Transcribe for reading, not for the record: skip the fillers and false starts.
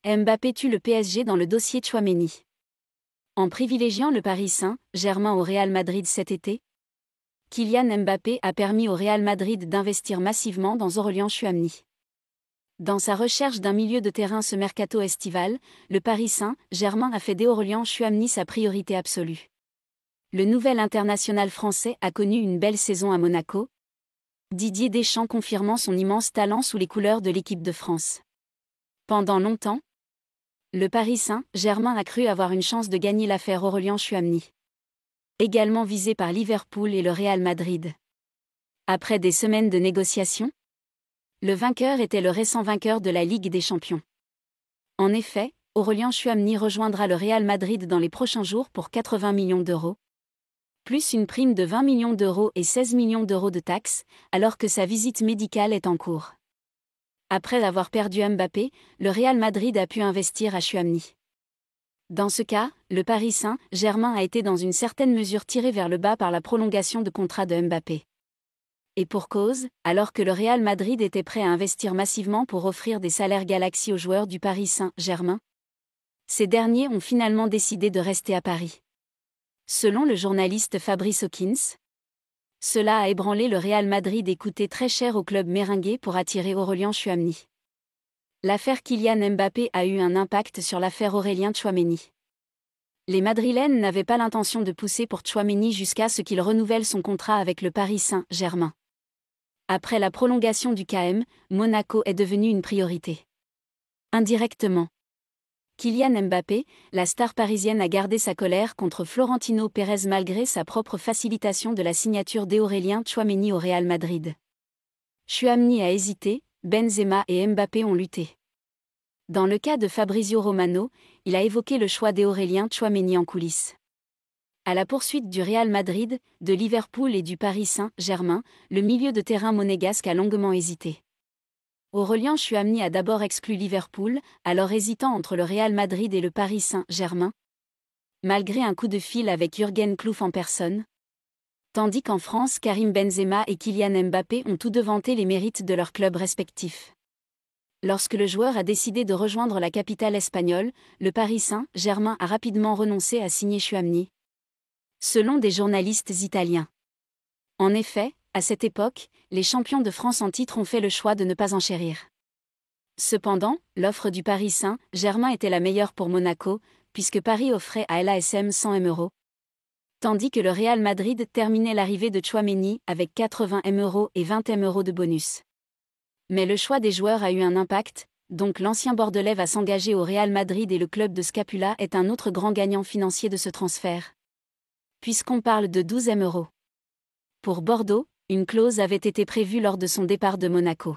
Mbappé tue le PSG dans le dossier Tchouaméni. En privilégiant le Paris Saint-Germain au Real Madrid cet été, Kylian Mbappé a permis au Real Madrid d'investir massivement dans Aurélien Tchouaméni. Dans sa recherche d'un milieu de terrain ce mercato estival, le Paris Saint-Germain a fait d'Aurélien Tchouaméni sa priorité absolue. Le nouvel international français a connu une belle saison à Monaco, Didier Deschamps confirmant son immense talent sous les couleurs de l'équipe de France. Pendant longtemps, le Paris Saint-Germain a cru avoir une chance de gagner l'affaire Aurélien Tchouaméni, également visé par Liverpool et le Real Madrid. Après des semaines de négociations, le vainqueur était le récent vainqueur de la Ligue des Champions. En effet, Aurélien Tchouaméni rejoindra le Real Madrid dans les prochains jours pour 80 millions d'euros, plus une prime de 20 millions d'euros et 16 millions d'euros de taxes, alors que sa visite médicale est en cours. Après avoir perdu Mbappé, le Real Madrid a pu investir à Tchouaméni. Dans ce cas, le Paris Saint-Germain a été dans une certaine mesure tiré vers le bas par la prolongation de contrat de Mbappé. Et pour cause, alors que le Real Madrid était prêt à investir massivement pour offrir des salaires galaxies aux joueurs du Paris Saint-Germain, ces derniers ont finalement décidé de rester à Paris. Selon le journaliste Fabrice Hawkins, cela a ébranlé le Real Madrid et coûté très cher au club merengue pour attirer Aurélien Tchouaméni. L'affaire Kylian Mbappé a eu un impact sur l'affaire Aurélien Tchouaméni. Les Madrilènes n'avaient pas l'intention de pousser pour Tchouaméni jusqu'à ce qu'il renouvelle son contrat avec le Paris Saint-Germain. Après la prolongation du KM, Monaco est devenu une priorité. Indirectement, Kylian Mbappé, la star parisienne, a gardé sa colère contre Florentino Pérez malgré sa propre facilitation de la signature d'Aurélien Tchouaméni au Real Madrid. Tchouaméni a hésité, Benzema et Mbappé ont lutté. Dans le cas de Fabrizio Romano, il a évoqué le choix d'Aurélien Tchouaméni en coulisses. À la poursuite du Real Madrid, de Liverpool et du Paris Saint-Germain, le milieu de terrain monégasque a longuement hésité. Aurélien Tchouaméni a d'abord exclu Liverpool, alors hésitant entre le Real Madrid et le Paris Saint-Germain, malgré un coup de fil avec Jürgen Klopp en personne. Tandis qu'en France, Karim Benzema et Kylian Mbappé ont tous deux vanté les mérites de leurs clubs respectifs. Lorsque le joueur a décidé de rejoindre la capitale espagnole, le Paris Saint-Germain a rapidement renoncé à signer Tchouaméni, selon des journalistes italiens. En effet, à cette époque, les champions de France en titre ont fait le choix de ne pas enchérir. Cependant, l'offre du Paris Saint-Germain était la meilleure pour Monaco, puisque Paris offrait à l'ASM 100 M €, tandis que le Real Madrid terminait l'arrivée de Tchouaméni avec 80 M € et 20 M € de bonus. Mais le choix des joueurs a eu un impact, donc l'ancien Bordelais va s'engager au Real Madrid et le club de Scapula est un autre grand gagnant financier de ce transfert, puisqu'on parle de 12 M €. Pour Bordeaux, une clause avait été prévue lors de son départ de Monaco.